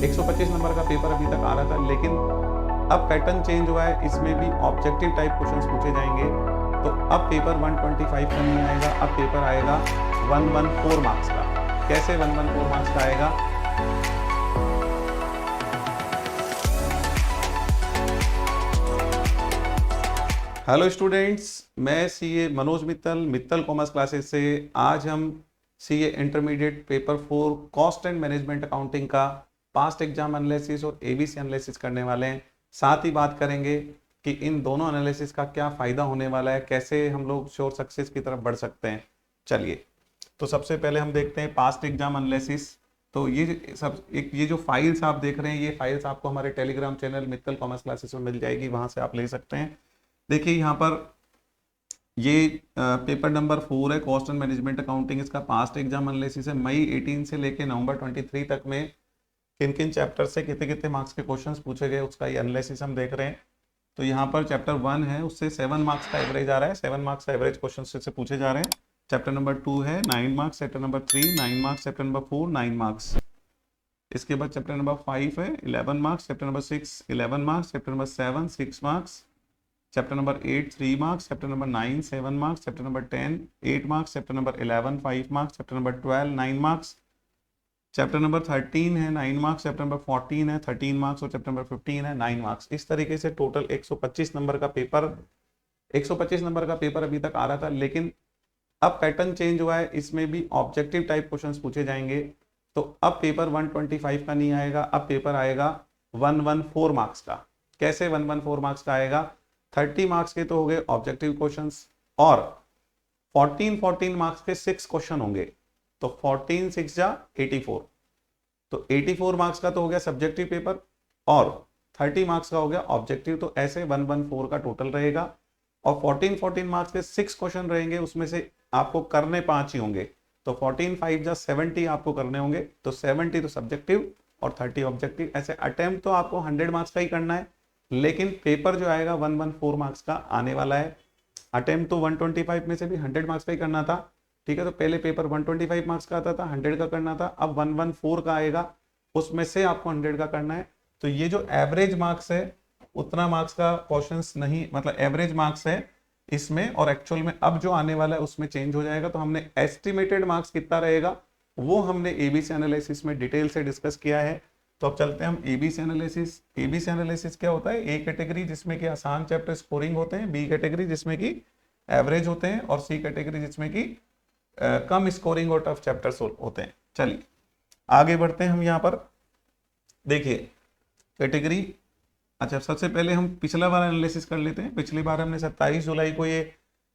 125 number का paper अभी तक आ रहा था, लेकिन अब पैटर्न चेंज हुआ है, इसमें भी ऑब्जेक्टिव टाइप क्वेश्चंस पूछे जाएंगे। तो अब पेपर 125 का नहीं आएगा, अब पेपर आएगा 114 मार्क्स का। कैसे 114 मार्क्स का आएगा? हेलो स्टूडेंट्स, मैं CA Manoj Mittal commerce classes से। आज हम CA intermediate paper 4 cost and management accounting का पास्ट एग्जाम एनालिसिस और एबीसी एनालिसिस करने वाले हैं। साथ ही बात करेंगे कि इन दोनों एनालिसिस का क्या फ़ायदा होने वाला है, कैसे हम लोग श्योर सक्सेस की तरफ बढ़ सकते हैं। चलिए, तो सबसे पहले हम देखते हैं पास्ट एग्जाम एनालिसिस। तो ये जो फाइल्स आप देख रहे हैं, ये फाइल्स आपको हमारे Telegram channel Mittal commerce classes में मिल जाएगी, वहाँ से आप ले सकते हैं। देखिए यहाँ पर ये पेपर नंबर 4 है, कॉस्ट एंड मैनेजमेंट अकाउंटिंग। इसका पास्ट एग्जाम एनालिसिस है। मई 18 से लेके नवंबर 23 तक में किन किन चैप्टर से कितने कितने मार्क्स के क्वेश्चंस पूछे गए, उसका ये एनालिसिस हम देख रहे हैं। तो यहाँ पर चैप्टर 1 है, उससे 7 मार्क्स का एवरेज आ रहा है। 7 मार्क्स का एवरेज क्वेश्चन से पूछे जा रहे हैं। चैप्टर नंबर 2 है 9 marks, chapter number 3 9 marks, chapter number 4 9 marks. इसके बाद चैप्टर नंबर 5 है 11 marks, chapter number 6 11 marks, chapter number 7 6 marks, chapter number 8 3 marks, chapter number 9 7 marks, chapter number 10 8 marks, chapter number 11 5 marks, chapter number 12 9 marks, chapter number 13 है 9 marks, chapter number 14 है 13 marks और chapter number 15 है 9 marks. इस तरीके से total 125 number का paper 125 number का paper अभी तक आ रहा था, लेकिन अब पैटर्न चेंज हुआ है, इसमें भी ऑब्जेक्टिव टाइप क्वेश्चंस पूछे जाएंगे। तो अब पेपर 125 का नहीं आएगा, अब पेपर आएगा 114 मार्क्स का। कैसे 114 मार्क्स का आएगा? 30 मार्क्स के तो हो गए ऑब्जेक्टिव क्वेश्चंस, और 14 मार्क्स के 6 क्वेश्चन होंगे। तो 14 6 जा 84, तो 84 मार्क्स का तो हो गया सब्जेक्टिव पेपर, और 30 मार्क्स का हो गया ऑब्जेक्टिव। तो ऐसे 114 का टोटल रहेगा, और 14 मार्क्स के 6 क्वेश्चन रहेंगे, उसमें से आपको करने 5 ही होंगे। तो 14 5 जा 70 आपको करने होंगे। तो 70 तो सब्जेक्टिव और 30 ऑब्जेक्टिव। ऐसे अटेम्प्ट तो आपको 100 मार्क्स का ही करना है, लेकिन पेपर जो आएगा 114 मार्क्स का आने वाला है। अटेम्प्ट तो 125 में से भी 100 मार्क्स का ही करना था, ठीक है। तो पहले पेपर 125 मार्क्स का आता था, 100 का करना था। अब 114 का आएगा, उसमें से आपको 100 का करना है। तो ये जो एवरेज मार्क्स है, उतना मार्क्स का क्वेश्चंस नहीं, मतलब एवरेज मार्क्स है इसमें, और एक्चुअल में अब जो आने वाला है उसमें चेंज हो जाएगा। तो हमने एस्टिमेटेड मार्क्स कितना रहेगा वो हमने एबीसी एनालिसिस में डिटेल से डिस्कस किया है। तो अब चलते हैं हम एबीसी एनालिसिस। एबीसी एनालिसिस क्या होता है? ए कैटेगरी जिसमें कि आसान चैप्टर स्कोरिंग होते हैं, बी कैटेगरी जिसमें कि एवरेज होते हैं, और सी कैटेगरी जिसमें कि कम स्कोरिंग और टफ चैप्टर्स होते हैं। चलिए आगे बढ़ते हैं हम यहाँ पर। देखिए कैटेगरी, अच्छा सबसे पहले हम पिछला बार एनालिसिस कर लेते हैं। पिछली बार हमने 27 जुलाई को ये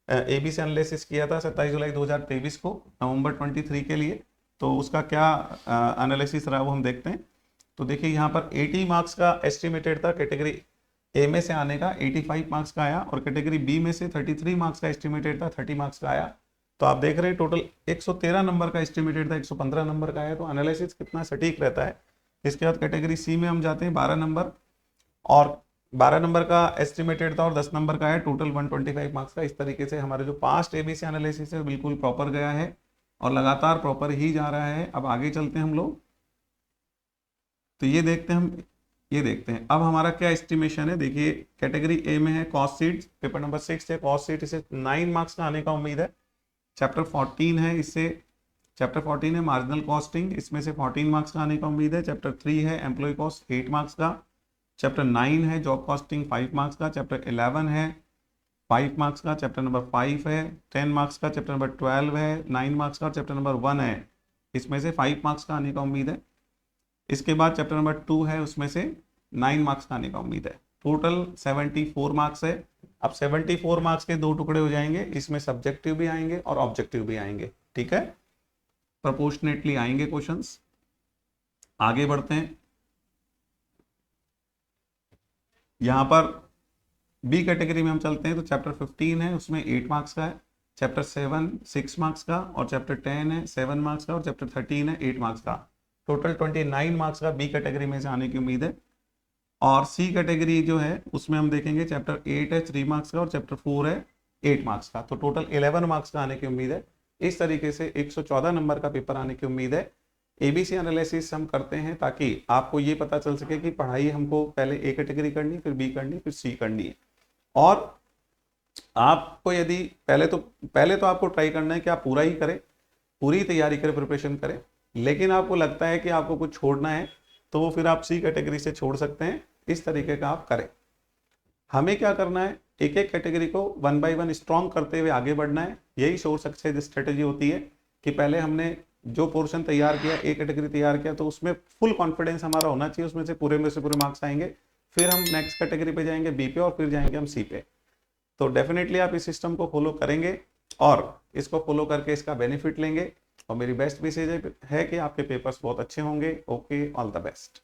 एबीसी एनालिसिस किया था, 27 जुलाई 2023 को, नवंबर 23 के लिए। तो उसका क्या एनालिसिस रहा वो हम देखते हैं। तो देखिए यहाँ पर 80 मार्क्स का एस्टिमेटेड था कैटेगरी ए में से आने का, 85 मार्क्स का आया, और कैटेगरी बी में से 33 मार्क्स का एस्टिमेटेड था, 30 मार्क्स का आया। तो आप देख रहे हैं टोटल 113 नंबर का एस्टिमेटेड था, 115 नंबर का आया। तो एनालिसिस कितना सटीक रहता है। इसके बाद कैटेगरी सी में हम जाते हैं, 12 नंबर, और 12 नंबर का एस्टिमेटेड था और 10 नंबर का है, टोटल 125 मार्क्स का। इस तरीके से हमारे जो पास्ट एबीसी एनालिसिस है बिल्कुल प्रॉपर गया है, और लगातार प्रॉपर ही जा रहा है। अब आगे चलते हैं हम लोग, तो ये देखते हैं अब हमारा क्या एस्टिमेशन है। देखिए कैटेगरी ए में है कॉस्ट शीट, पेपर नंबर 6 है कॉस्ट शीट, इसे 9 मार्क्स का आने का उम्मीद है। चैप्टर 14 है, इससे चैप्टर 14 है मार्जिनल कॉस्टिंग, इसमें से 14 मार्क्स का आने का उम्मीद है। चैप्टर 3 है एम्प्लॉय कॉस्ट, 8 मार्क्स का। चैप्टर 9 है जॉब कॉस्टिंग, 5 मार्क्स का। चैप्टर 11 है 5 मार्क्स का। चैप्टर नंबर 5 है 10 मार्क्स का। चैप्टर नंबर 12 है 9 मार्क्स का। चैप्टर नंबर 1 है, इसमें से 5 मार्क्स का आने का उम्मीद है। इसके बाद चैप्टर नंबर 2 है, उसमें से 9 मार्क्स का आने का उम्मीद है। टोटल 74 मार्क्स है। अब 74 मार्क्स के दो टुकड़े हो जाएंगे, इसमें सब्जेक्टिव भी आएंगे और ऑब्जेक्टिव भी आएंगे, ठीक है। प्रोपोर्शनेटली आएंगे क्वेश्चंस। आगे बढ़ते हैं, यहां पर बी कैटेगरी में हम चलते हैं। तो चैप्टर 15 है, उसमें 8 मार्क्स का है। चैप्टर 7 6 मार्क्स का, और चैप्टर 10 है 7 मार्क्स का, और चैप्टर 13 है 8 मार्क्स का। टोटल 29 मार्क्स का बी कैटेगरी में से आने की उम्मीद है। और सी कैटेगरी जो है उसमें हम देखेंगे चैप्टर 8 है 3 मार्क्स का, और चैप्टर 4 है 8 मार्क्स का। तो टोटल 11 मार्क्स का आने की उम्मीद है। इस तरीके से 114 नंबर का पेपर आने की उम्मीद है एबीसी एनालिसिस हम करते हैं ताकि आपको ये पता चल सके कि पढ़ाई हमको पहले ए कैटेगरी करनी, फिर बी करनी, फिर सी करनी है। और आपको यदि पहले तो आपको ट्राई करना है कि आप पूरा ही करें, पूरी तैयारी करें, प्रिपरेशन करें। लेकिन आपको लगता है कि आपको कुछ छोड़ना है तो वो फिर आप सी कैटेगरी से छोड़ सकते हैं। इस तरीके का आप करें। हमें क्या करना है, एक एक कैटेगरी को 1 बाय 1 स्ट्रॉन्ग करते हुए आगे बढ़ना है। यही सोर्स सक्सेस स्ट्रेटेजी होती है कि पहले हमने जो पोर्शन तैयार किया, एक कैटेगरी तैयार किया, तो उसमें फुल कॉन्फिडेंस हमारा होना चाहिए, उसमें से पूरे मार्क्स आएंगे। फिर हम नेक्स्ट कैटेगरी पे जाएंगे, बी पे, और फिर जाएंगे हम सी पे। तो डेफिनेटली आप इस सिस्टम को फॉलो करेंगे और इसको फॉलो करके इसका बेनिफिट लेंगे। और मेरी बेस्ट विशेष है कि आपके पेपर्स बहुत अच्छे होंगे। Okay, all the best.